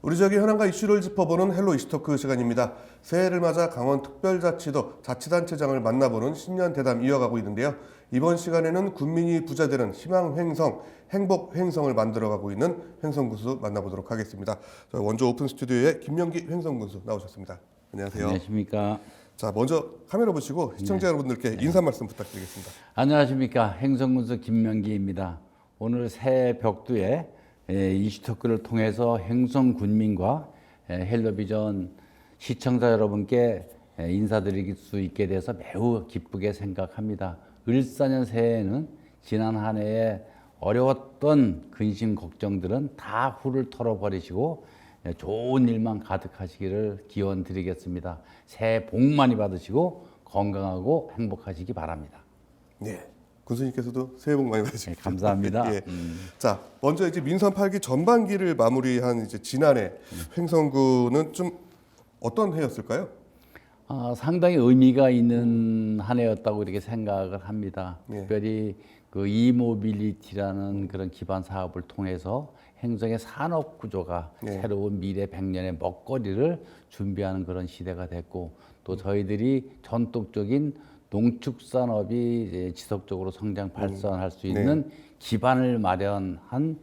우리 지역의 현안과 이슈를 짚어보는 헬로 이슈토크 시간입니다. 새해를 맞아 강원특별자치도 자치단체장을 만나보는 신년 대담 이어가고 있는데요. 이번 시간에는 군민이 부자되는 희망횡성, 행복횡성을 만들어가고 있는 횡성군수 만나보도록 하겠습니다. 원조 오픈 스튜디오에 김명기 횡성군수 나오셨습니다. 안녕하세요. 안녕하십니까. 자, 먼저 카메라 보시고 시청자 여러분들께 인사 말씀 부탁드리겠습니다. 안녕하십니까. 행성군수 김명기입니다. 오늘 새해 벽두에 이슈토크를 통해서 행성 군민과 헬로비전 시청자 여러분께 인사드릴 수 있게 돼서 매우 기쁘게 생각합니다. 을사년 새해에는 지난 한 해에 어려웠던 근심 걱정들은 다 훌을 털어버리시고 좋은 일만 가득하시기를 기원 드리겠습니다. 새해 복 많이 받으시고 건강하고 행복하시기 바랍니다. 네. 군수님께서도 새해 복 많이 받으시기 네, 감사합니다. 예. 자, 먼저 이제 민선 8기 전반기를 마무리한 이제 지난해 횡성군은 좀 어떤 해였을까요? 상당히 의미가 있는 한 해였다고 이렇게 생각을 합니다. 예. 특별히 그 이모빌리티라는 그런 기반 사업을 통해서 행성의 산업 구조가 예. 새로운 미래 100년의 먹거리를 준비하는 그런 시대가 됐고, 또 저희들이 전통적인 농축산업이 이제 지속적으로 성장 발전할 수 있는 기반을 마련한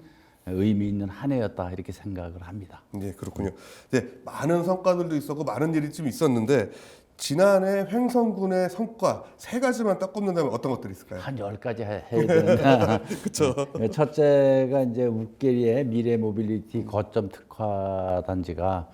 의미 있는 한 해였다 이렇게 생각을 합니다. 네, 그렇군요. 네, 많은 성과들도 있었고 많은 일이 좀 있었는데 지난해 횡성군의 성과 세 가지만 딱 꼽는다면 어떤 것들이 있을까요? 한 10가지 해야 되는데 그렇죠. 첫째가 이제 웃계리의 미래 모빌리티 거점 특화 단지가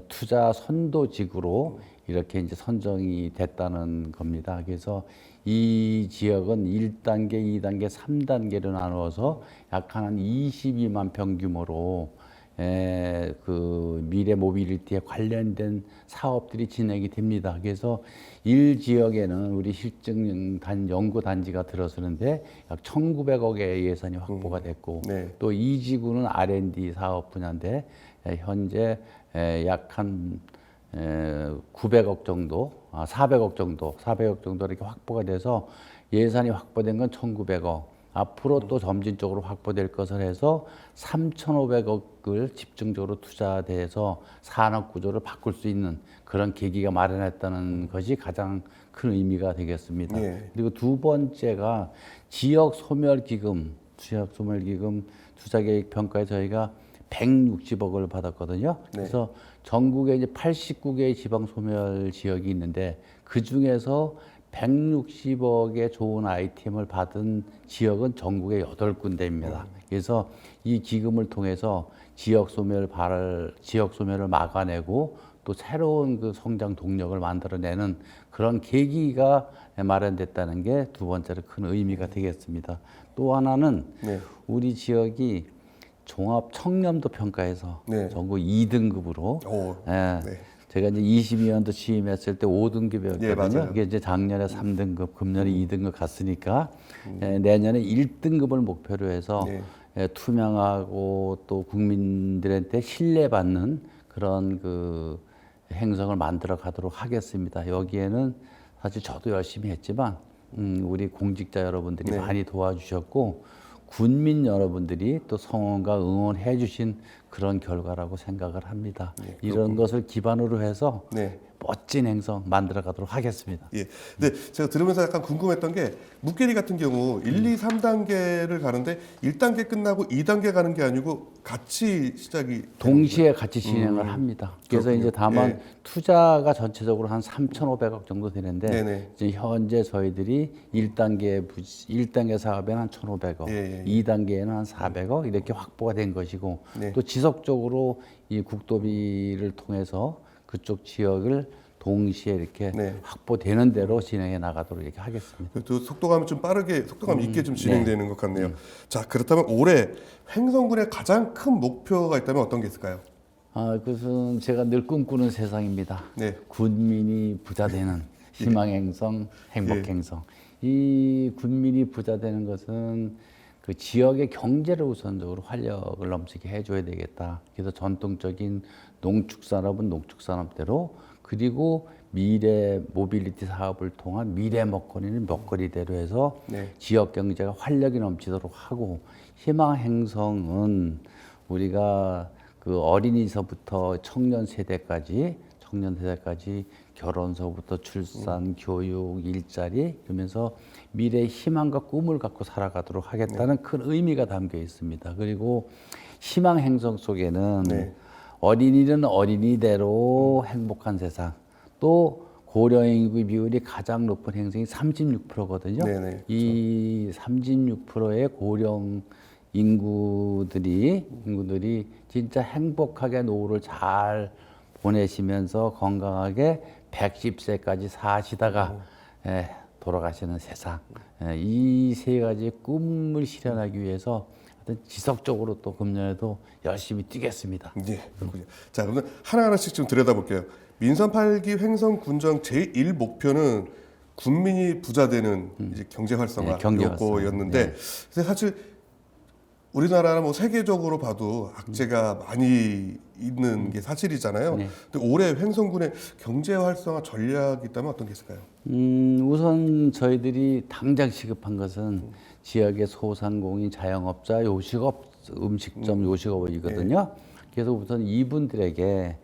투자 선도지구로 이렇게 이제 선정이 됐다는 겁니다. 그래서 이 지역은 1단계, 2단계, 3단계로 나누어서 약 한 22만 평 규모로 그 미래 모빌리티에 관련된 사업들이 진행이 됩니다. 그래서 1지역에는 우리 실증 연구 단지가 들어서는데 약 1,900억의 예산이 확보가 됐고 또 2지구는 R&D 사업 분야인데 현재 약 한 900억 정도, 400억 정도 이렇게 확보가 돼서 예산이 확보된 건 1,900억. 앞으로 또 점진적으로 확보될 것을 해서 3,500억을 집중적으로 투자돼서 산업 구조를 바꿀 수 있는 그런 계기가 마련했다는 것이 가장 큰 의미가 되겠습니다. 그리고 두 번째가 지역 소멸 기금 투자 계획 평가에 저희가 160억을 받았거든요. 그래서 전국에 이제 89개의 지방 소멸 지역이 있는데 그 중에서 160억의 좋은 아이템을 받은 지역은 전국에 8군데입니다. 그래서 이 기금을 통해서 지역 소멸을 막아내고 또 새로운 그 성장 동력을 만들어내는 그런 계기가 마련됐다는 게 두 번째로 큰 의미가 되겠습니다. 또 하나는 우리 지역이 종합 청렴도 평가에서 전국 2등급으로 제가 이제 22년도 취임했을 때 5등급이었거든요. 그게 이제 작년에 3등급, 금년에 2등급 갔으니까 내년에 1등급을 목표로 해서 투명하고 또 국민들한테 신뢰받는 그런 그 행성을 만들어 가도록 하겠습니다. 여기에는 사실 저도 열심히 했지만 우리 공직자 여러분들이 많이 도와주셨고 군민 여러분들이 또 성원과 응원해 주신 그런 결과라고 생각을 합니다. 이런 것을 기반으로 해서 멋진 행성 만들어 가도록 하겠습니다. 예. 근데 제가 들으면서 약간 궁금했던 게 묵계리 같은 경우 1, 2, 3단계를 가는데 1단계 끝나고 2단계 가는 게 아니고 같이 시작이 동시에 같이 진행을 합니다. 그래서 이제 다만 투자가 전체적으로 한 3,500억 정도 되는데 이제 현재 저희들이 1단계 사업에는 한 1,500억, 2단계에는 한 400억 이렇게 확보가 된 것이고 또 지속적으로 이 국도비를 통해서 그쪽 지역을 동시에 이렇게 확보되는 대로 진행해 나가도록 이렇게 하겠습니다. 또 속도감이 좀 빠르게, 속도감 있게 좀 진행되는 것 같네요. 자, 그렇다면 올해 횡성군의 가장 큰 목표가 있다면 어떤 게 있을까요? 그것은 제가 늘 꿈꾸는 세상입니다. 군민이 부자되는 희망행성, 행복행성. 이 군민이 부자되는 것은 그 지역의 경제를 우선적으로 활력을 넘치게 해줘야 되겠다. 그래서 전통적인 농축산업은 농축산업대로 그리고 미래 모빌리티 사업을 통한 미래 먹거리는 먹거리대로 해서 지역 경제가 활력이 넘치도록 하고 희망행성은 우리가 그 어린이서부터 청년 세대까지 결혼서부터 출산, 교육, 일자리 이러면서 미래의 희망과 꿈을 갖고 살아가도록 하겠다는 큰 의미가 담겨 있습니다. 그리고 희망 행성 속에는 어린이는 어린이대로 행복한 세상, 또 고령 인구 비율이 가장 높은 행성이 36%거든요. 네네, 이 36%의 고령 인구들이 진짜 행복하게 노후를 잘 보내시면서 건강하게 110세까지 사시다가 돌아가시는 세상. 이 세 가지 꿈을 실현하기 위해서 지속적으로 또 금년에도 열심히 뛰겠습니다. 네, 그렇군요. 자, 그러면 하나하나씩 좀 들여다볼게요. 민선 8기 횡성 군정 제1 목표는 군민이 부자 되는 이제 경제 활성화 요거였는데 근데 사실 우리나라는 뭐 세계적으로 봐도 악재가 많이 있는 게 사실이잖아요. 근데 올해 횡성군의 경제 활성화 전략이 있다면 어떤 게 있을까요? 우선 저희들이 당장 시급한 것은 지역의 소상공인, 자영업자, 요식업, 음식점, 요식업이거든요. 그래서 우선 이분들에게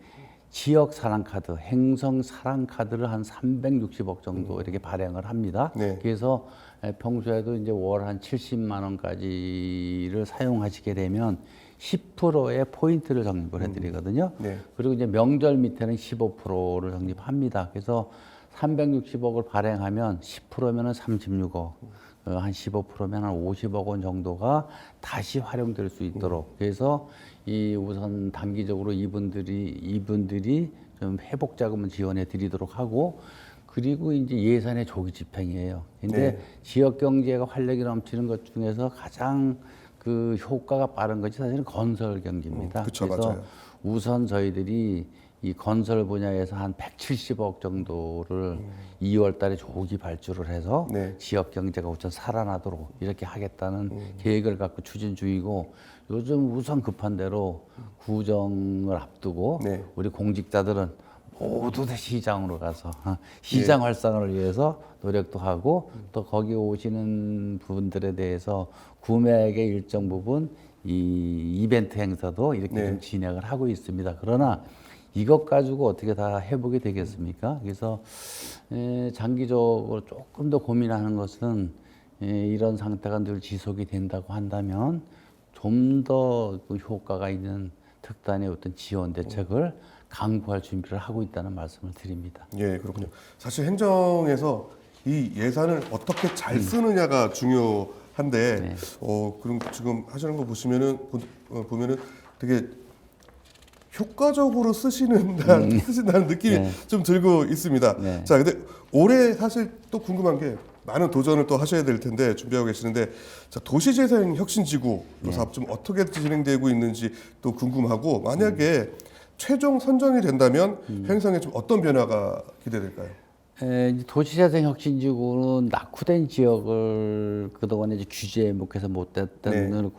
지역 사랑카드, 행성 사랑카드를 한 360억 정도 이렇게 발행을 합니다. 그래서 평소에도 이제 월 한 70만 원까지를 사용하시게 되면 10%의 포인트를 적립을 해드리거든요. 그리고 이제 명절 밑에는 15%를 적립합니다. 그래서 360억을 발행하면 10%면은 36억, 한 15%면 한 50억 원 정도가 다시 활용될 수 있도록. 그래서 이 우선 단기적으로 이분들이 좀 회복 자금을 지원해 드리도록 하고, 그리고 이제 예산의 조기 집행이에요. 근데 지역 경제가 활력이 넘치는 것 중에서 가장 그 효과가 빠른 것이 사실은 건설 경기입니다. 그쵸, 그래서 맞아요. 우선 저희들이 이 건설 분야에서 한 170억 정도를 2월 달에 조기 발주를 해서 지역 경제가 우선 살아나도록 이렇게 하겠다는 계획을 갖고 추진 중이고, 요즘 우선 급한 대로 구정을 앞두고 우리 공직자들은 모두 다 시장으로 가서 시장 활성화를 위해서 노력도 하고, 또 거기 오시는 분들에 대해서 구매액의 일정 부분 이 이벤트 행사도 이렇게 좀 진행을 하고 있습니다. 그러나 이것 가지고 어떻게 다 회복이 되겠습니까? 그래서 장기적으로 조금 더 고민하는 것은 이런 상태가 늘 지속이 된다고 한다면 좀 더 효과가 있는 특단의 어떤 지원 대책을 강구할 준비를 하고 있다는 말씀을 드립니다. 예, 그렇군요. 사실 행정에서 이 예산을 어떻게 잘 쓰느냐가 중요한데, 그럼 지금 하시는 거 보면은 되게 효과적으로 쓰신다는 느낌이 좀 들고 있습니다. 자, 근데 올해 사실 또 궁금한 게 많은 도전을 또 하셔야 될 텐데 준비하고 계시는데, 자, 도시재생 혁신지구 사업 좀 어떻게 진행되고 있는지 또 궁금하고, 만약에 최종 선정이 된다면 횡성에 좀 어떤 변화가 기대될까요? 도시재생 혁신지구는 낙후된 지역을 그동안에 이제 규제에 목해서 못 됐던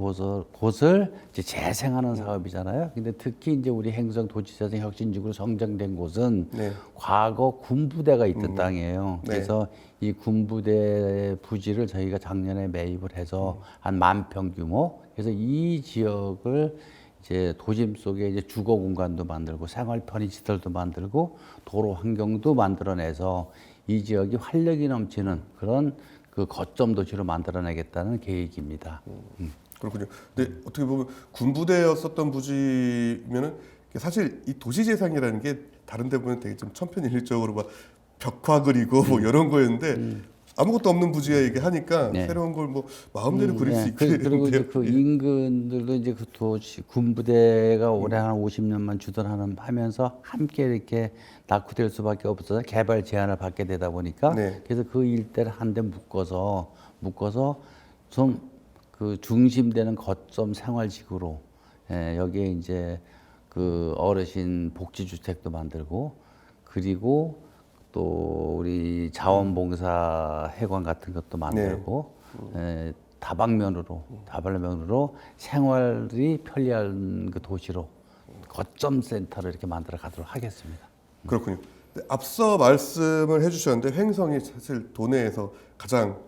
곳을 이제 재생하는 사업이잖아요. 근데 특히 이제 우리 행성 도시재생 혁신지구로 선정된 곳은 과거 군부대가 있던 땅이에요. 그래서 이 군부대 부지를 저희가 작년에 매입을 해서 한 10,000평 규모. 그래서 이 지역을 이제 도심 속에 이제 주거 공간도 만들고 생활 편의시설도 만들고 도로 환경도 만들어내서 이 지역이 활력이 넘치는 그런 그 거점 도시로 만들어내겠다는 계획입니다. 그렇군요. 근데 어떻게 보면 군부대였었던 부지면은 사실 이 도시재생이라는 게 다른 데 보면 되게 좀 천편일률적으로 막 벽화 그리고 뭐 이런 거였는데 아무것도 없는 부지에 이게 하니까 새로운 걸 뭐 마음대로 그릴 수 있게 그리고 이제 되는데요. 그 인근들도 이제 그 도시 군부대가 올해 한 50년만 주둔하는 하면서 함께 이렇게 낙후될 수밖에 없어서 개발 제한을 받게 되다 보니까 그래서 그 일대를 한데 묶어서 좀 그 중심되는 거점 생활지구로 여기에 이제 그 어르신 복지주택도 만들고, 그리고 또 우리 자원봉사 회관 같은 것도 만들고 다방면으로 생활이 편리한 그 도시로 거점 센터를 이렇게 만들어 가도록 하겠습니다. 그렇군요. 근데 앞서 말씀을 해주셨는데 횡성이 사실 도내에서 가장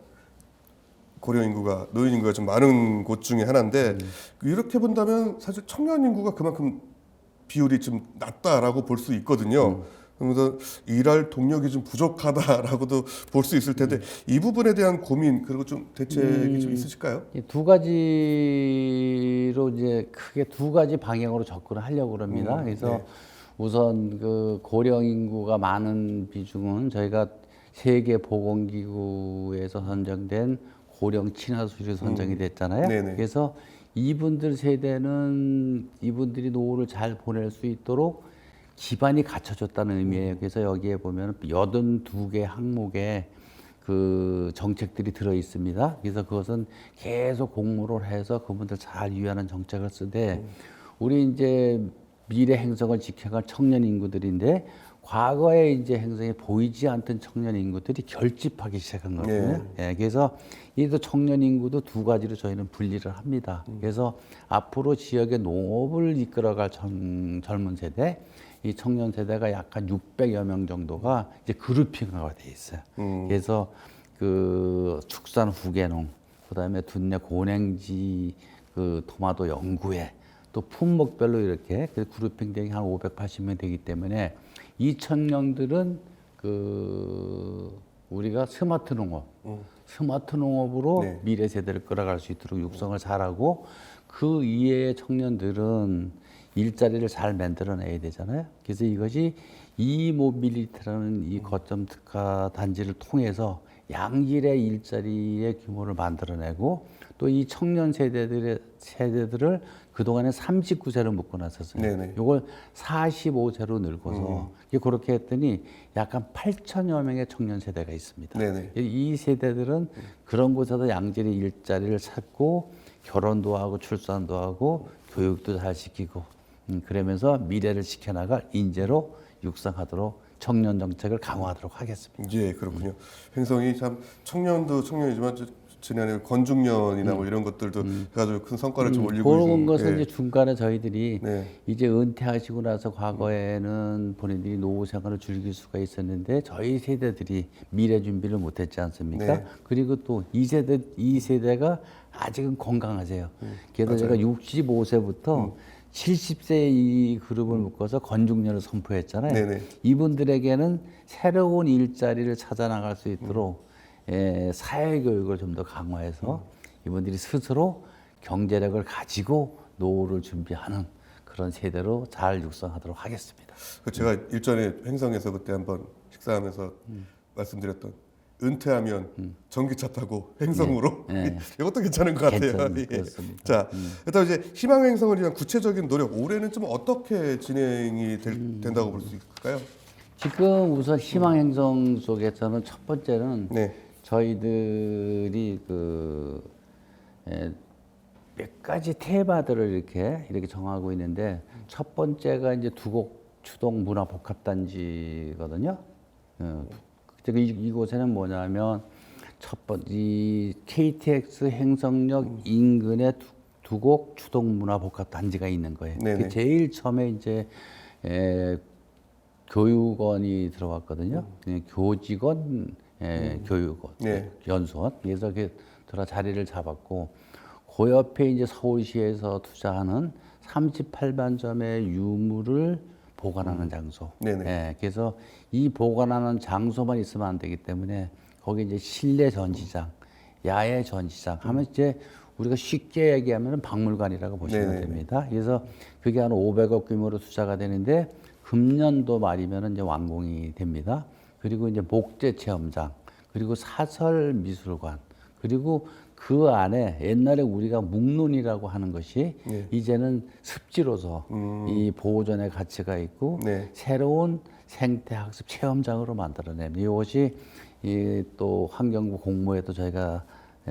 고령 인구가 노인 인구가 좀 많은 곳 중에 하나인데 이렇게 본다면 사실 청년 인구가 그만큼 비율이 좀 낮다라고 볼 수 있거든요. 그러면서 일할 동력이 좀 부족하다라고도 볼 수 있을 텐데 이 부분에 대한 고민 그리고 좀 대책이 좀 있으실까요? 이 두 가지로 이제 크게 두 가지 방향으로 접근을 하려고 그럽니다. 그래서 네. 우선 그 고령 인구가 많은 비중은 저희가 세계 보건기구에서 선정된 고령 친화 수준이 선정이 됐잖아요. 네네. 그래서 이분들 세대는 이분들이 노후를 잘 보낼 수 있도록 기반이 갖춰졌다는 의미예요. 그래서 여기에 보면 82개 항목에 그 정책들이 들어 있습니다. 그래서 그것은 계속 공모를 해서 그분들 잘 유의하는 정책을 쓰되 우리 이제 미래 행성을 지켜갈 청년 인구들인데 과거에 이제 행성에 보이지 않던 청년 인구들이 결집하기 시작한 거거든요. 예, 그래서 이도 청년 인구도 두 가지로 저희는 분리를 합니다. 그래서 앞으로 지역의 농업을 이끌어갈 젊은 세대, 이 청년 세대가 약 한 600여 명 정도가 이제 그룹핑화가 돼 있어요. 그래서 그 축산 후계농, 그다음에 둔내 고냉지 그 토마토 연구회, 또 품목별로 이렇게 그 그룹핑되기 한 580명 되기 때문에 이 청년들은 그 우리가 스마트 농업, 스마트 농업으로 네. 미래 세대를 끌어갈 수 있도록 육성을 잘하고 그 이외의 청년들은 일자리를 잘 만들어내야 되잖아요. 그래서 이것이 이모빌리티라는 이 거점 특화 단지를 통해서 양질의 일자리의 규모를 만들어내고 또 이 청년 세대들을 그동안에 39세로 묶어놨었어요. 네네. 이걸 45세로 늙어서 그렇게 했더니 약 한 8천여 명의 청년 세대가 있습니다. 네네. 이 세대들은 그런 곳에서 양질의 일자리를 찾고 결혼도 하고 출산도 하고 교육도 잘 시키고 그러면서 미래를 지켜나갈 인재로 육성하도록 청년 정책을 강화하도록 하겠습니다. 예, 그렇군요. 횡성이 참 청년도 청년이지만 지난해 건중년이나 뭐 이런 것들도 해가지고 큰 성과를 좀 올리고 그런 있는. 것은 예. 이제 중간에 저희들이 네. 이제 은퇴하시고 나서 과거에는 본인들이 노후 생활을 즐길 수가 있었는데 저희 세대들이 미래 준비를 못했지 않습니까? 네. 그리고 또 이 세대가 아직은 건강하세요. 그래서 제가 65세부터 70세 이 그룹을 묶어서 건중년을 선포했잖아요. 네네. 이분들에게는 새로운 일자리를 찾아 나갈 수 있도록 사회교육을 좀 더 강화해서 이분들이 스스로 경제력을 가지고 노후를 준비하는 그런 세대로 잘 육성하도록 하겠습니다. 제가 일전에 횡성에서 그때 한번 식사하면서 말씀드렸던 은퇴하면 전기차 타고 횡성으로 이것도 괜찮은 것 같아요. 예. 그렇습니다. 자, 일단 이제 희망 횡성을 위한 구체적인 노력 올해는 좀 어떻게 진행이 된다고 볼 수 있을까요? 지금 우선 희망행성 속에서는 첫 번째는 네. 저희들이 몇 가지 테마들을 이렇게 정하고 있는데 첫 번째가 이제 두곡 추동 문화복합단지거든요. 이곳에는 뭐냐면 첫 번째 이 KTX 행성역 인근에 두곡 추동 문화복합단지가 있는 거예요. 네네. 제일 처음에 이제 교육원이 들어왔거든요. 그냥 교직원, 교육원, 네. 연수원. 그래서 들어 자리를 잡았고, 그 옆에 이제 서울시에서 투자하는 38만 점의 유물을 보관하는 장소. 네네. 그래서 이 보관하는 장소만 있으면 안 되기 때문에 거기 이제 실내 전시장, 야외 전시장 하면 이제 우리가 쉽게 얘기하면 박물관이라고 보시면 네네네. 됩니다. 그래서 그게 한 500억 규모로 투자가 되는데 금년도 말이면 이제 완공이 됩니다. 그리고 이제 목재 체험장, 그리고 사설 미술관, 그리고 그 안에 옛날에 우리가 묵론이라고 하는 것이 이제는 습지로서 이 보호전의 가치가 있고 네. 새로운 생태학습 체험장으로 만들어냅니다. 이것이 또 환경부 공모에도 저희가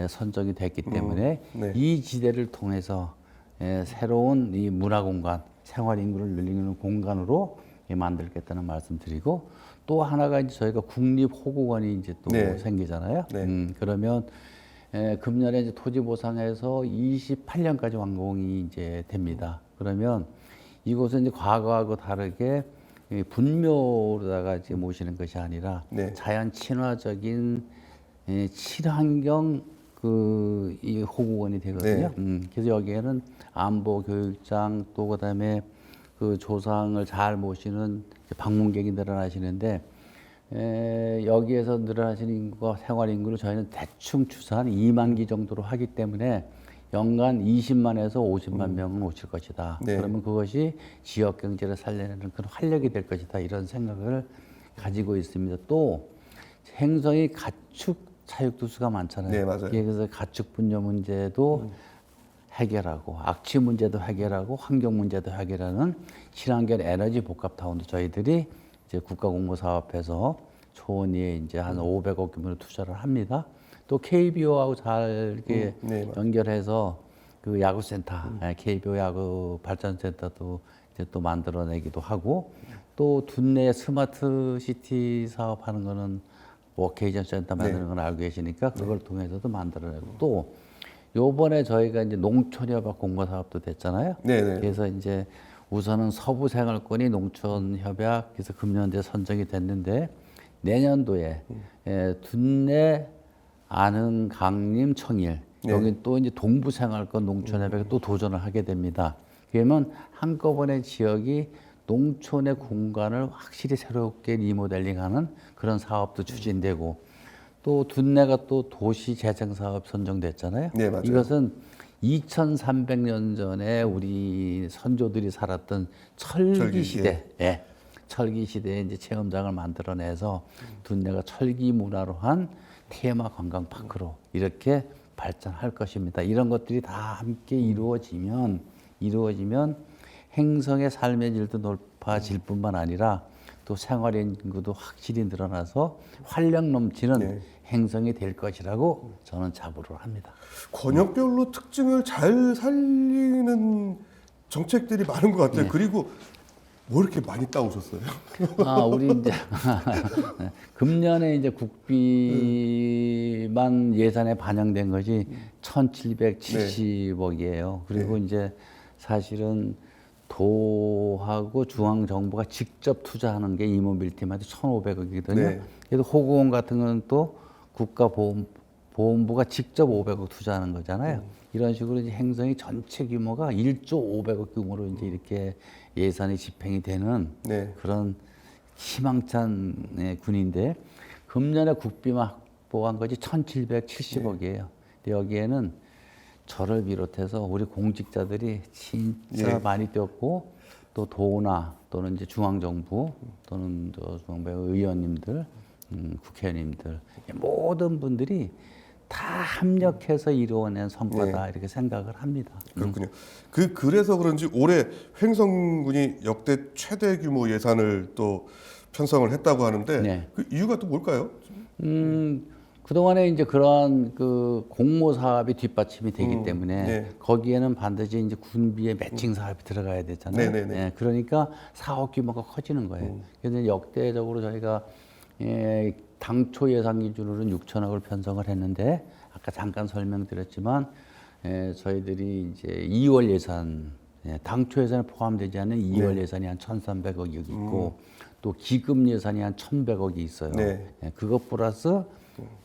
선정이 됐기 때문에 네. 이 지대를 통해서 새로운 이 문화공간, 생활인구를 늘리는 공간으로 만들겠다는 말씀드리고 또 하나가 이제 저희가 국립호국원이 이제 또 네. 생기잖아요. 네. 그러면 금년에 이제 토지 보상해서 28년까지 완공이 이제 됩니다. 그러면 이곳은 이제 과거하고 다르게 분묘로다가 이제 모시는 것이 아니라 네. 자연 친화적인 친환경 이 호국원이 되거든요. 네. 그래서 여기에는 안보 교육장 또 그다음에 그 조상을 잘 모시는 방문객이 늘어나시는데 여기에서 늘어나시는 인구가 생활 인구를 저희는 대충 추산 2만 기 정도로 하기 때문에 연간 20만에서 50만 명은 오실 것이다. 네. 그러면 그것이 지역 경제를 살려내는 그런 활력이 될 것이다. 이런 생각을 가지고 있습니다. 또 행성이 가축 사육두수가 많잖아요. 네, 맞아요. 그래서 가축 분뇨 문제도 해결하고 악취 문제도 해결하고 환경 문제도 해결하는 친환경 에너지 복합타운도 저희들이 이제 국가공모사업에서 초원위에 이제 한 500억 규모로 투자를 합니다. 또 KBO하고 잘 이렇게 네, 연결해서 그 야구센터, KBO 야구 발전센터도 이제 또 만들어내기도 하고 또 둔내 스마트 시티 사업하는 거는 워케이션 센터 만드는 건 알고 계시니까 그걸 통해서도 만들어내고 또 요번에 저희가 이제 농촌협약 공모 사업도 됐잖아요. 네네. 그래서 이제 우선은 서부생활권이 농촌협약 그래서 금년도에 선정이 됐는데 내년도에 둔내 안흥, 강림, 청일 여기 또 이제 동부생활권 농촌협약에 또 도전을 하게 됩니다. 그러면 한꺼번에 지역이 농촌의 공간을 확실히 새롭게 리모델링하는 그런 사업도 추진되고 또 둔내가 또 도시 재생 사업 선정됐잖아요. 네, 맞아요. 이것은 2,300년 전에 우리 선조들이 살았던 철기 시대, 철기 시대에 이제 체험장을 만들어내서 둔내가 철기 문화로 한 테마 관광 파크로 이렇게 발전할 것입니다. 이런 것들이 다 함께 이루어지면 행성의 삶의 질도 높아질 뿐만 아니라 또 생활 인구도 확실히 늘어나서 활력 넘치는 행성이 될 것이라고 저는 자부를 합니다. 권역별로 특징을 잘 살리는 정책들이 많은 것 같아요. 그리고 뭐 이렇게 많이 따오셨어요? 우리 이제 금년에 이제 국비만 예산에 반영된 것이 1,770억이에요. 그리고 이제 사실은 도하고 중앙 정부가 직접 투자하는 게 이모빌티마다 1,500억이거든요. 네. 그래서 호공원 같은 건 또 국가보험부가 직접 500억 투자하는 거잖아요. 이런 식으로 이제 행성이 전체 규모가 1조 500억 규모로 이제 이렇게 예산이 집행이 되는 그런 희망찬 군인데 금년에 국비만 확보한 것이 1,770억이에요. 근데 여기에는 저를 비롯해서 우리 공직자들이 진짜 많이 뛰었고 또 도나 또는 이제 중앙정부 또는 중앙부의 의원님들, 국회의원님들 모든 분들이 다 합력해서 이루어낸 성과다 이렇게 생각을 합니다. 그렇군요. 그래서 그런지 올해 횡성군이 역대 최대 규모 예산을 또 편성을 했다고 하는데 그 이유가 또 뭘까요? 그동안에 이제 그러한 그 공모 사업이 뒷받침이 되기 때문에 거기에는 반드시 이제 군비의 매칭 사업이 들어가야 되잖아요. 그러니까 사업 규모가 커지는 거예요. 그래서 역대적으로 저희가 당초 예산 기준으로는 6천억을 편성을 했는데 아까 잠깐 설명드렸지만 저희들이 이제 2월 예산 당초 예산에 포함되지 않은 2월 예산이 한 1,300억이 있고 또 기금 예산이 한 1,100억이 있어요. 그것 플러스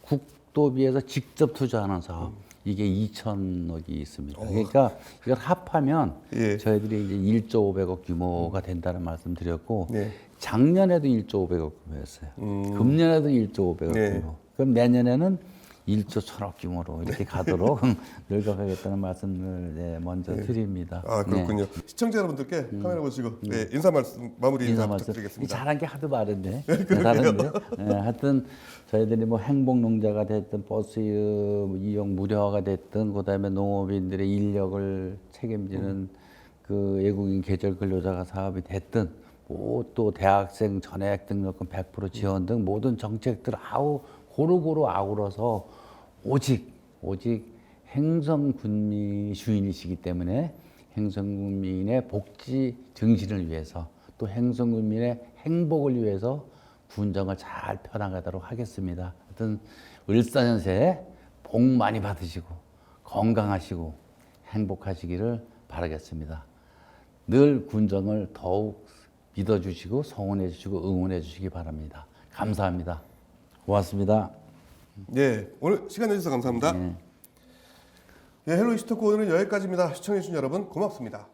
국도비에서 직접 투자하는 사업 이게 2천억이 있습니다. 그러니까 이걸 합하면 저희들이 이제 1조 500억 규모가 된다는 말씀 드렸고 작년에도 1조 500억 규모였어요. 금년에도 1조 500억 규모. 그럼 내년에는 1조 1,000억 규모로 이렇게 가도록 늙어가겠다는 말씀을 먼저 드립니다. 그렇군요. 시청자 여러분들께 카메라 보시고 인사 말씀 마무리 인사 부탁드리겠습니다. 잘한 게 하도 많은데. 다른데. 하여튼 저희들이 뭐 행복농자가 됐든 버스 이용 무료화가 됐든 그다음에 농업인들의 인력을 책임지는 그 외국인 계절 근로자가 사업이 됐든 또 대학생 전액 등록금 100% 지원 등 모든 정책들 고루고루 아우러서 오직 행성 군민 주인이시기 때문에 행성 군민의 복지 증진을 위해서 또 행성 군민의 행복을 위해서 군정을 잘 펴나가도록 하겠습니다. 하여튼 을사년새에 복 많이 받으시고 건강하시고 행복하시기를 바라겠습니다. 늘 군정을 더욱 믿어주시고 성원해 주시고 응원해 주시기 바랍니다. 감사합니다. 고맙습니다. 오늘 시간 내주셔서 감사합니다. 헬로 이슈토크 오늘은 여기까지입니다. 시청해주신 여러분 고맙습니다.